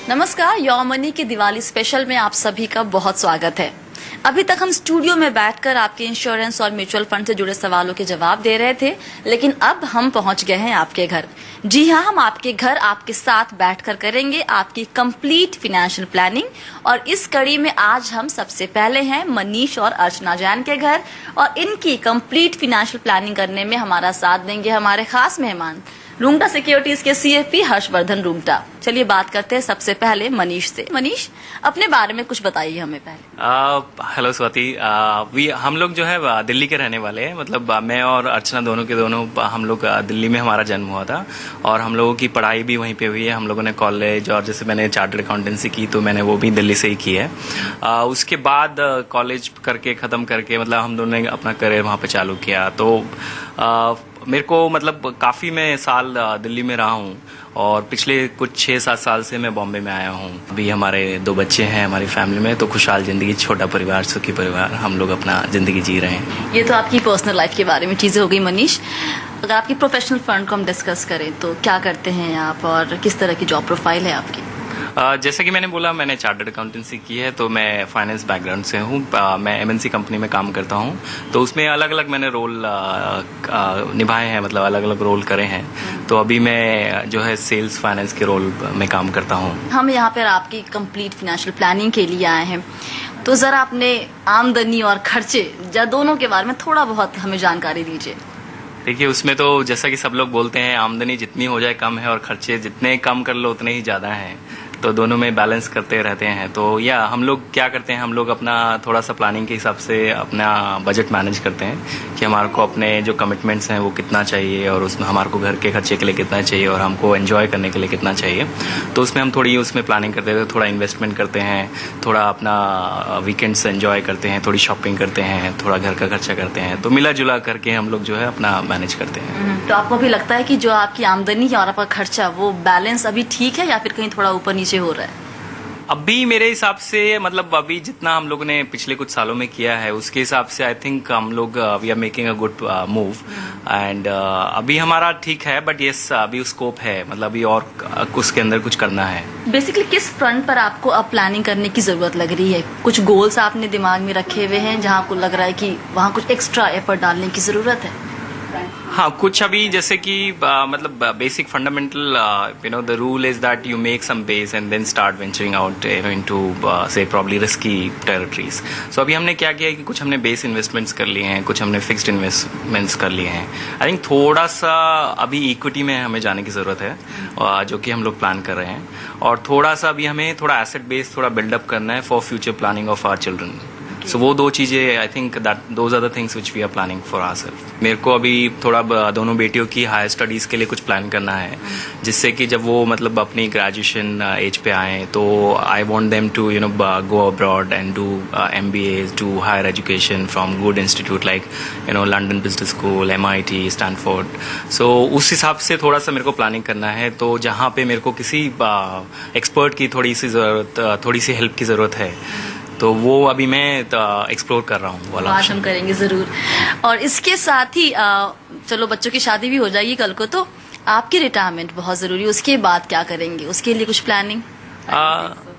नमस्कार, your money के Diwali special में आप सभी का बहुत स्वागत है। अभी तक हम स्टूडियो में बैठकर आपके इंश्योरेंस और म्यूचुअल फंड से जुड़े सवालों के जवाब दे रहे थे, लेकिन अब हम पहुंच गए हैं आपके घर। जी हाँ, हम आपके घर आपके साथ बैठकर करेंगे आपकी कंप्लीट फाइनेंशियल प्लानिंग। और इस कड़ी में आज हम सबसे पहले हैं मनीष और अर्चना जैन के घर, और इनकी कंप्लीट फाइनेंशियल प्लानिंग करने में हमारा साथ देंगे हमारे खास मेहमान रूंगटा सिक्योरिटीज के सीएफपी हर्षवर्धन रूंगटा। चलिए बात करते हैं सबसे पहले मनीष से। मनीष, अपने बारे में कुछ बताइए हमें पहले। हेलो स्वाति। हम लोग जो है दिल्ली के रहने वाले हैं। मतलब मैं और अर्चना दोनों के दोनों हम लोग दिल्ली में हमारा जन्म हुआ था और हम लोगों की पढ़ाई भी वहीं पे हुई है। हम लोगों ने कॉलेज और जैसे मैंने चार्टर्ड अकाउंटेंसी की तो मैंने वो भी दिल्ली से ही की है। उसके बाद कॉलेज करके ख़त्म करके मतलब हम दोनों ने अपना करियर वहाँ पे चालू किया। तो मेरे को मतलब काफ़ी मैं साल दिल्ली में रहा हूँ और पिछले कुछ 6-7 साल से मैं बॉम्बे में आया हूँ। अभी हमारे 2 बच्चे हैं हमारी फैमिली में, तो खुशहाल ज़िंदगी, छोटा परिवार, सुखी परिवार, हम लोग अपना ज़िंदगी जी रहे हैं। ये तो आपकी पर्सनल लाइफ के बारे में चीज़ें हो गई मनीष। अगर आपकी प्रोफेशनल फंड को हम डिस्कस करें तो क्या करते हैं आप और किस तरह की जॉब प्रोफाइल है आपकी? जैसे कि मैंने बोला, मैंने चार्टर्ड अकाउंटेंसी की है तो मैं फाइनेंस बैकग्राउंड से हूँ। मैं एमएनसी कंपनी में काम करता हूँ, तो उसमें अलग अलग मैंने रोल निभाए हैं, मतलब अलग अलग रोल करे हैं। तो अभी मैं जो है सेल्स फाइनेंस के रोल में काम करता हूँ। हम यहाँ पर आपकी कंप्लीट फाइनेंशियल प्लानिंग के लिए आए हैं, तो ज़रा अपने आमदनी और खर्चे दोनों के बारे में थोड़ा बहुत हमें जानकारी दीजिए। देखिए, उसमें तो जैसा कि सब लोग बोलते हैं, आमदनी जितनी हो जाए कम है और खर्चे जितने कम कर लो उतने ही ज़्यादा हैं। तो दोनों में बैलेंस करते रहते हैं। तो या हम लोग क्या करते हैं, हम लोग अपना थोड़ा सा प्लानिंग के हिसाब से अपना बजट मैनेज करते हैं कि हमारे को अपने जो कमिटमेंट्स हैं वो कितना चाहिए और उसमें हमारे को घर के खर्चे के लिए कितना चाहिए और हमको एंजॉय करने के लिए कितना चाहिए। तो उसमें हम थोड़ी उसमें प्लानिंग करते हैं, थोड़ा इन्वेस्टमेंट करते हैं, थोड़ा अपना वीकेंड्स एंजॉय करते हैं, थोड़ी शॉपिंग करते हैं, थोड़ा घर का खर्चा करते हैं। तो मिला जुला करके हम लोग जो है अपना मैनेज करते हैं। तो आपको भी लगता है कि जो आपकी आमदनी है और आपका खर्चा वो बैलेंस अभी ठीक है या फिर कहीं थोड़ा ऊपर नीचे हो रहा है? अभी मेरे हिसाब से मतलब अभी जितना हम लोगों ने पिछले कुछ सालों में किया है उसके हिसाब से आई थिंक हम लोग we are making a good move and अभी हमारा ठीक है। बट यस, अभी स्कोप है, मतलब अभी और उसके अंदर कुछ करना है। बेसिकली किस फ्रंट पर आपको अब प्लानिंग करने की जरूरत लग रही है? कुछ गोल्स आपने दिमाग में रखे हुए हैं जहां आपको लग रहा है कि वहां कुछ एक्स्ट्रा एफर्ट डालने की जरूरत है? हाँ, कुछ अभी जैसे कि मतलब basic fundamental the rule is that you make some base and then start venturing out into से प्रॉब्ली रिस्की टेरिटरीज। सो अभी हमने क्या किया है कि कुछ हमने बेस इन्वेस्टमेंट्स कर लिए हैं, कुछ हमने फिक्स्ड इन्वेस्टमेंट्स कर लिए हैं। आई थिंक थोड़ा सा अभी इक्विटी में हमें जाने की जरूरत है, जो कि हम लोग प्लान कर रहे हैं। और थोड़ा सा अभी हमें थोड़ा एसेट बेस थोड़ा बिल्डअप करना है for future planning of our children. So वो 2 चीजें I think that those are the things which we are planning for ourself. मेरे को अभी थोड़ा दोनों बेटियों की हायर स्टडीज के लिए कुछ प्लान करना है, जिससे कि जब वो मतलब अपनी ग्रेजुएशन एज पे आए तो I want them to go abroad and do MBA, do higher education from good institute like London business school, MIT, Stanford. So उस हिसाब से थोड़ा सा मेरे को प्लानिंग करना है। तो जहाँ पे मेरे को किसी एक्सपर्ट की थोड़ी सी हेल्प की जरूरत है, तो वो अभी मैं एक्सप्लोर कर रहा हूँ। बात हम करेंगे जरूर। और इसके साथ ही चलो बच्चों की शादी भी हो जाएगी कल को, तो आपकी रिटायरमेंट बहुत जरूरी है। उसके बाद क्या करेंगे? उसके लिए कुछ प्लानिंग?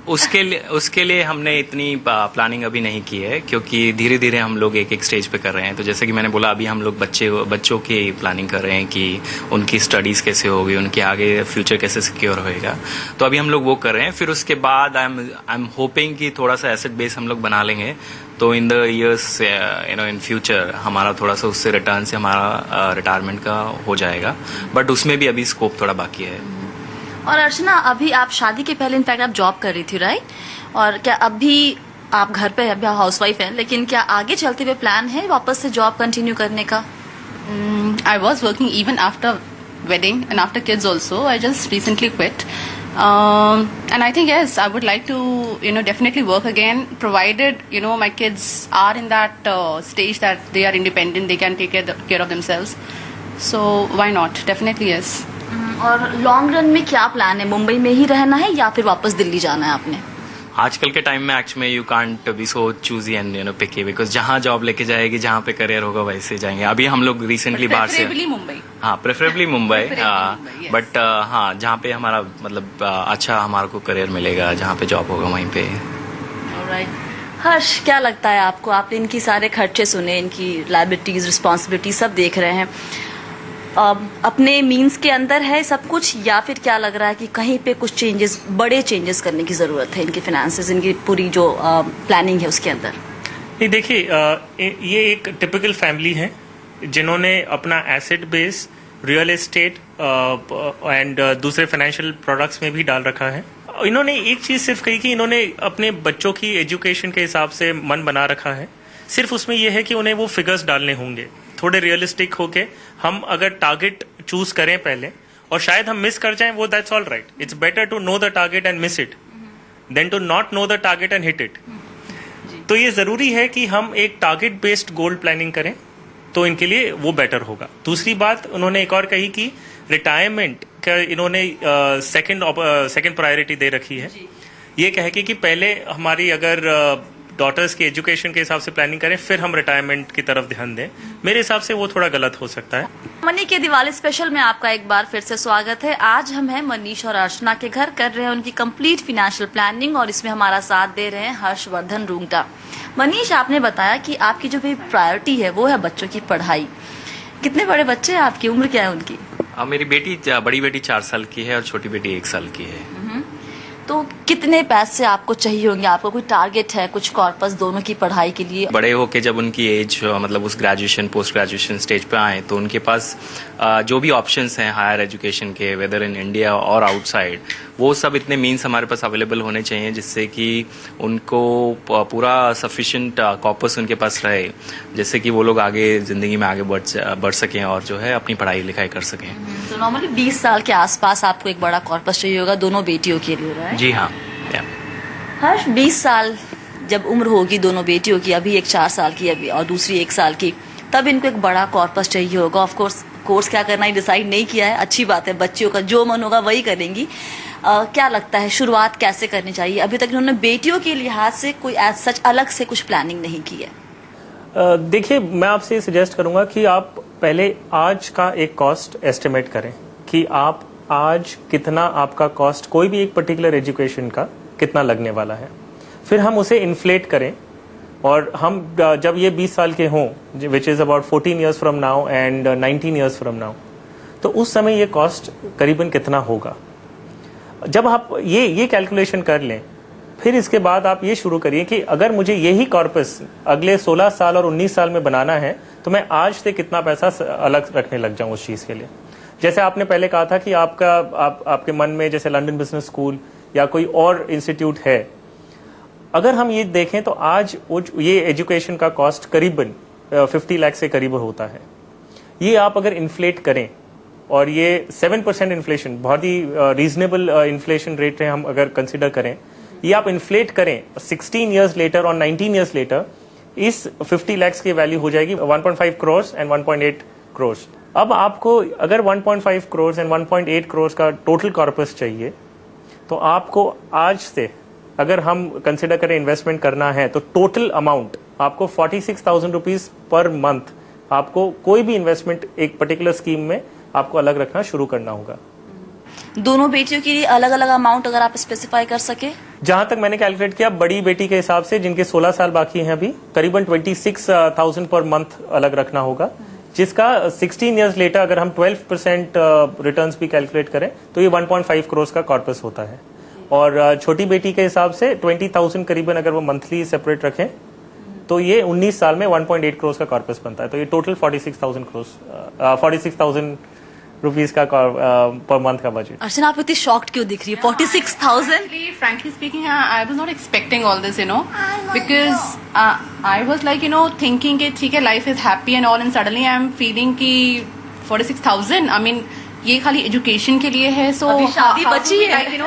उसके लिए हमने इतनी प्लानिंग अभी नहीं की है, क्योंकि धीरे धीरे हम लोग एक एक स्टेज पे कर रहे हैं। तो जैसे कि मैंने बोला, अभी हम लोग बच्चों की प्लानिंग कर रहे हैं कि उनकी स्टडीज कैसे होगी, उनके आगे फ्यूचर कैसे सिक्योर होएगा। तो अभी हम लोग वो कर रहे हैं। फिर उसके बाद आई एम होपिंग कि थोड़ा सा एसेट बेस हम लोग बना लेंगे, तो in the years in future हमारा थोड़ा सा उससे रिटर्न से हमारा रिटायरमेंट का हो जाएगा। बट उसमें भी अभी स्कोप थोड़ा बाकी है। और अर्चना, अभी आप शादी के पहले इनफैक्ट आप जॉब कर रही थी, राइट? और क्या अभी आप घर पे अभी हाउसवाइफ हैं, लेकिन क्या आगे चलते हुए प्लान है वापस से जॉब कंटिन्यू करने का? I was working even after wedding and after kids also. I just recently quit. And I think yes, I would like to definitely work again, provided my kids are in that stage that they are independent, they can take care of themselves. So why not? Definitely yes. और long run में क्या plan है? मुंबई में ही रहना है या फिर वापस दिल्ली जाना है आपने? आजकल के टाइम में actually you can't be so choosy and picky, because जहाँ जॉब लेके जाएगी, जहाँ पे करियर होगा वैसे जाएंगे. अभी हम लोग रिसेंटली बाहर से, मुंबई. हाँ प्रेफरेबली मुंबई, बट हाँ जहाँ पे हमारा मतलब अच्छा हमारे को करियर मिलेगा, जहाँ पे जॉब होगा वहीं पे. हर्ष, क्या लगता है आपको? आपने इनकी सारे खर्चे सुने, इनकी लायबिलिटीज, रिस्पॉन्सिबिलिटी सब देख रहे हैं. अपने मीन्स के अंदर है सब कुछ, या फिर क्या लग रहा है कि कहीं पे कुछ चेंजेस, बड़े चेंजेस करने की जरूरत है इनके फाइनेंसेस, इनकी पूरी जो प्लानिंग है उसके अंदर? नहीं, देखिए ये एक टिपिकल फैमिली है जिन्होंने अपना asset base real estate and दूसरे फाइनेंशियल प्रोडक्ट्स में भी डाल रखा है. इन्होंने एक चीज सिर्फ कही कि इन्होंने अपने बच्चों की एजुकेशन के हिसाब से मन बना रखा है. सिर्फ उसमें यह है कि उन्हें वो फिगर्स डालने होंगे, थोड़े रियलिस्टिक होके. हम अगर टारगेट चूज करें पहले और शायद हम मिस कर जाएं, वो that's all right. It's better to know the target and miss it than to not know the target and hit it. तो ये जरूरी है कि हम एक टारगेट बेस्ड गोल प्लानिंग करें, तो इनके लिए वो बेटर होगा. दूसरी बात उन्होंने एक और कही कि रिटायरमेंट का इन्होंने सेकंड प्रायोरिटी दे रखी है. ये कह के कि पहले हमारी अगर डॉटर्स की एजुकेशन के हिसाब से प्लानिंग करें, फिर हम रिटायरमेंट की तरफ ध्यान दें. मेरे हिसाब से वो थोड़ा गलत हो सकता है. मनी के दिवाली स्पेशल में आपका एक बार फिर से स्वागत है. आज हम हैं मनीष और अर्चना के घर, कर रहे हैं उनकी कंप्लीट फाइनेंशियल प्लानिंग, और इसमें हमारा साथ दे रहे हैं हर्षवर्धन रूंगटा. मनीष, आपने बताया कि आपकी जो भी प्रायोरिटी है वो है बच्चों की पढ़ाई. कितने बड़े बच्चे हैं आपकी? उम्र क्या है उनकी? मेरी बड़ी बेटी 4 साल की है और छोटी बेटी 1 साल की है. तो कितने पैसे आपको चाहिए होंगे? आपको कोई टारगेट है, कुछ कॉर्पस दोनों की पढ़ाई के लिए? बड़े होके जब उनकी एज मतलब उस ग्रेजुएशन पोस्ट ग्रेजुएशन स्टेज पे आए, तो उनके पास जो भी ऑप्शंस हैं हायर एजुकेशन के, वेदर इन इंडिया और आउटसाइड, वो सब इतने मीन्स हमारे पास अवेलेबल होने चाहिए जिससे कि उनको पूरा सफिशिएंट कॉर्पस उनके पास रहे, जिससे कि वो लोग आगे जिंदगी में आगे बढ़ सकें और जो है अपनी पढ़ाई लिखाई कर सकें. तो नॉर्मली 20 साल के आसपास आपको एक बड़ा कॉर्पस चाहिए होगा दोनों बेटियों के लिए, राइट? जी हाँ. हर्ष, 20 साल जब उम्र होगी दोनों बेटियों की, अभी एक 4 साल की अभी और दूसरी 1 साल की, तब इनको एक बड़ा कॉर्पस चाहिए होगा. ऑफ कोर्स क्या करना है डिसाइड नहीं किया है, अच्छी बात है, बच्चियों का जो मन होगा वही करेंगी. क्या लगता है शुरुआत कैसे करनी चाहिए? अभी तक इन्होंने बेटियों के लिहाज से कोई सच अलग से कुछ प्लानिंग नहीं की है. देखिए, मैं आपसे सजेस्ट करूंगा कि आप पहले आज का एक कॉस्ट एस्टिमेट करें कि आप आज कितना आपका कॉस्ट, कोई भी एक पर्टिकुलर एजुकेशन का कितना लगने वाला है. फिर हम उसे इन्फ्लेट करें, और हम जब ये 20 साल के हों, which is about 14 years from now and 19 years from now, तो उस समय ये कॉस्ट करीबन कितना होगा. जब आप ये कैलकुलेशन कर लें, फिर इसके बाद आप ये शुरू करिए कि अगर मुझे यही कॉर्पस अगले 16 साल और 19 साल में बनाना है, तो मैं आज से कितना पैसा अलग रखने लग जाऊं उस चीज के लिए. जैसे आपने पहले कहा था कि आपके मन में जैसे लंदन बिजनेस स्कूल या कोई और इंस्टीट्यूट है, अगर हम ये देखें तो आज ये एजुकेशन का कॉस्ट करीबन 50 लाख से करीब होता है. ये आप अगर इन्फ्लेट करें, और ये 7% इन्फ्लेशन बहुत ही रीजनेबल इन्फ्लेशन रेट है हम अगर कंसिडर करें, ये आप इन्फ्लेट करें 16 ईयर्स लेटर और 19 ईयर्स लेटर, इस 50 लाख की वैल्यू हो जाएगी 1.5 करोड़ एंड 1.8 करोड़. अब आपको अगर 1.5 करोड़ एंड 1.8 करोड़ का टोटल कॉर्पस चाहिए, तो आपको आज से अगर हम कंसिडर करें इन्वेस्टमेंट करना है, तो टोटल अमाउंट आपको 46,000 रुपीज पर मंथ आपको कोई भी इन्वेस्टमेंट एक पर्टिकुलर स्कीम में आपको अलग रखना शुरू करना होगा. दोनों बेटियों के लिए अलग अलग अमाउंट अगर आप स्पेसिफाई कर सके? जहां तक मैंने कैलकुलेट किया, बड़ी बेटी के हिसाब से जिनके 16 साल बाकी हैं अभी, करीबन 26,000 पर मंथ अलग रखना होगा, जिसका 16 ईयर्स लेटर अगर हम 12% रिटर्न्स भी कैलकुलेट करें तो ये 1.5 करोड़ का कॉर्पस होता है. और छोटी बेटी के हिसाब से 20,000 करीबन अगर वो मंथली सेपरेट रखें, तो ये 19 साल में 1.8 करोड़ का कॉर्पस बनता है. तो ये टोटल 46,000 रुपीज का पर मंथ का बजट. अर्चना, आप इतनी शॉक्ड क्यों दिख रही है? 46,000? Frankly speaking, I was not expecting all this, because I was like, thinking कि ठीक है, life is happy and all, and suddenly I am feeling कि 46,000, I mean, ये खाली एजुकेशन के लिए है. सो अभी शादी बची है.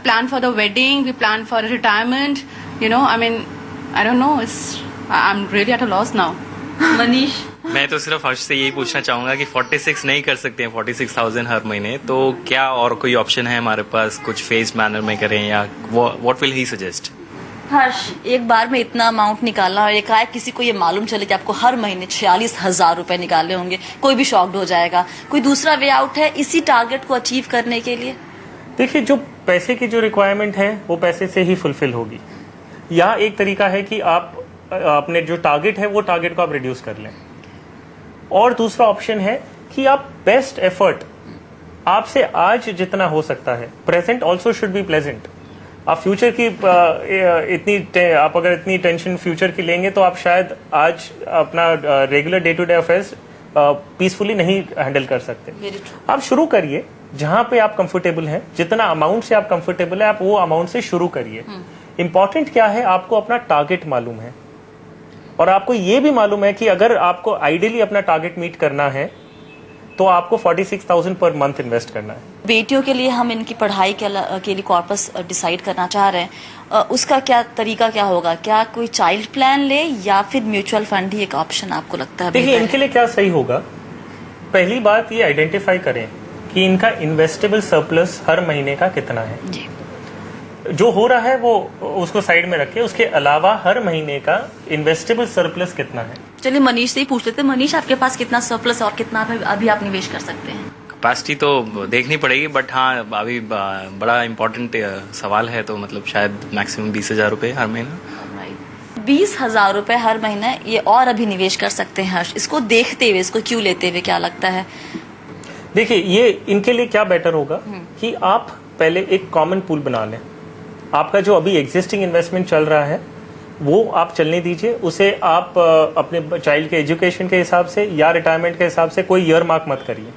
Plan for the wedding, we plan for retirement, I mean, I don't know, I'm really at a loss now. Manish, मैं तो सिर्फ हर्ष से यही पूछना चाहूंगा कि 46 नहीं कर सकते हैं, 46,000 हर महीने, तो क्या और कोई ऑप्शन है हमारे पास? कुछ फेस्ड मैनर में करें, या व्हाट विल ही सजेस्ट? हर्ष, एक बार में इतना अमाउंट निकालना और एक आए किसी को ये मालूम चले कि आपको हर महीने 46,000 रुपए निकालने होंगे, कोई भी शॉक्ड हो जाएगा। कोई दूसरा वे आउट है इसी टारगेट को अचीव करने के लिए? देखिए, जो पैसे की जो रिक्वायरमेंट है वो पैसे से ही फुलफिल होगी। यहाँ एक तरीका है कि आप अपने जो टारगेट है वो टारगेट को आप रिड्यूस कर लें, और दूसरा ऑप्शन है कि आप बेस्ट एफर्ट आपसे आज जितना हो सकता है, present also should be pleasant. आप फ्यूचर की आप अगर इतनी टेंशन फ्यूचर की लेंगे तो आप शायद आज अपना regular day to day affairs peacefully नहीं हैंडल कर सकते। आप शुरू करिए जहां पे आप कंफर्टेबल हैं, जितना अमाउंट से आप कंफर्टेबल है आप वो अमाउंट से शुरू करिए। इंपॉर्टेंट क्या है, आपको अपना टारगेट मालूम है, और आपको ये भी मालूम है कि अगर आपको आइडियली अपना टारगेट मीट करना है तो आपको 46,000 पर मंथ इन्वेस्ट करना है। बेटियों के लिए हम इनकी पढ़ाई के लिए कॉर्पस डिसाइड करना चाह रहे हैं, उसका क्या तरीका क्या होगा? क्या कोई चाइल्ड प्लान ले या फिर म्यूचुअल फंड ही एक ऑप्शन आपको लगता है? देखिए, इनके लिए क्या सही होगा, पहली बात ये आइडेंटिफाई करें कि इनका इन्वेस्टेबल सरप्लस हर महीने का कितना है। जी। जो हो रहा है वो उसको साइड में रखें, उसके अलावा हर महीने का इन्वेस्टेबल सरप्लस कितना है। चलिए मनीष से ही पूछ लेते हैं। मनीष, आपके पास कितना सरप्लस और कितना अभी आप निवेश कर सकते हैं? कैपेसिटी तो देखनी पड़ेगी, बट हाँ अभी बड़ा इम्पोर्टेंट सवाल है, तो मतलब शायद मैक्सिमम 20,000 रुपये हर महीना। 20,000 रुपए हर महीना, ये और अभी निवेश कर सकते हैं हर्ष। इसको देखते हुए, इसको क्यों लेते हुए, क्या लगता है? देखिए, ये इनके लिए क्या बेटर होगा कि आप पहले एक कॉमन पूल बना लें। आपका जो अभी एग्जिस्टिंग इन्वेस्टमेंट चल रहा है वो आप चलने दीजिए, उसे आप अपने चाइल्ड के एजुकेशन के हिसाब से या रिटायरमेंट के हिसाब से कोई ईयर मार्क मत करिए,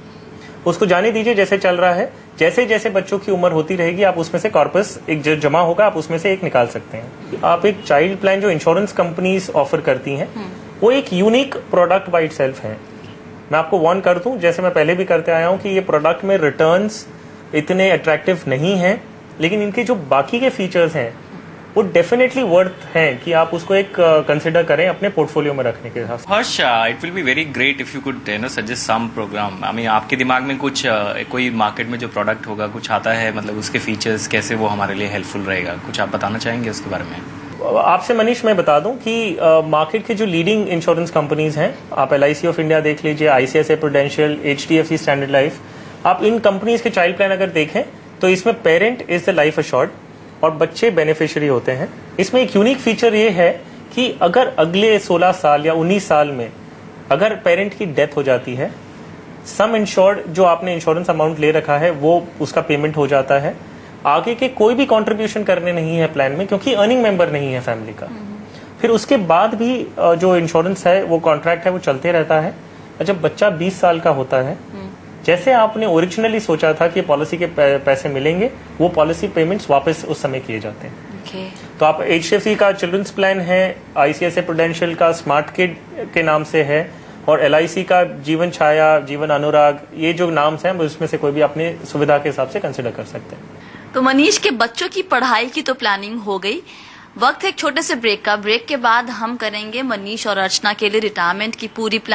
उसको जाने दीजिए जैसे चल रहा है। जैसे जैसे बच्चों की उम्र होती रहेगी आप उसमें से कॉर्पस एक जो जमा होगा आप उसमें से एक निकाल सकते हैं। आप एक चाइल्ड प्लान जो इंश्योरेंस कंपनीज ऑफर करती हैं वो एक यूनिक प्रोडक्ट बाय इटसेल्फ है। मैं आपको वार्न कर दूं, जैसे मैं पहले भी करते आया हूं, कि ये प्रोडक्ट में रिटर्न्स इतने अट्रैक्टिव नहीं हैं, लेकिन इनके जो बाकी के फीचर्स हैं वो डेफिनेटली वर्थ हैं कि आप उसको एक कंसिडर करें अपने पोर्टफोलियो में रखने के हिसाब से। Harsh, it will be very great if you could suggest some program. I mean, आपके दिमाग में कुछ कोई मार्केट में जो प्रोडक्ट होगा कुछ आता है, मतलब उसके फीचर्स कैसे वो हमारे लिए हेल्पफुल रहेगा, कुछ आप बताना चाहेंगे उसके बारे में? आपसे मनीष मैं बता दूं कि मार्केट के जो लीडिंग इंश्योरेंस कंपनीज हैं, आप LIC ऑफ इंडिया देख लीजिए, ICICI prudential, HDFC standard life, आप इन कंपनीज के चाइल्ड प्लान अगर देखें तो इसमें parent is the life assured और बच्चे बेनिफिशियरी होते हैं। इसमें एक यूनिक फीचर ये है कि अगर अगले 16 साल या 19 साल में अगर पेरेंट की डेथ हो जाती है, सम इंश्योर्ड जो आपने इंश्योरेंस अमाउंट ले रखा है वो उसका पेमेंट हो जाता है। आगे के कोई भी कंट्रीब्यूशन करने नहीं है प्लान में, क्योंकि अर्निंग मेंबर नहीं है फैमिली का। फिर उसके बाद भी जो इंश्योरेंस है वो कॉन्ट्रैक्ट है वो चलते रहता है। जब बच्चा 20 साल का होता है, जैसे आपने ओरिजिनली सोचा था कि पॉलिसी के पैसे मिलेंगे, वो पॉलिसी पेमेंट्स वापस उस समय किए जाते हैं। तो आप HDFC का चिल्ड्रंस प्लान है, ICICI प्रूडेंशियल का स्मार्ट किड के नाम से है, और LIC का जीवन छाया, जीवन अनुराग, ये जो नाम हैं उसमें से कोई भी अपनी सुविधा के हिसाब से कंसिडर कर सकते हैं। तो मनीष के बच्चों की पढ़ाई की तो प्लानिंग हो गई। वक्त है एक छोटे से ब्रेक का। ब्रेक के बाद हम करेंगे मनीष और अर्चना के लिए रिटायरमेंट की पूरी प्लान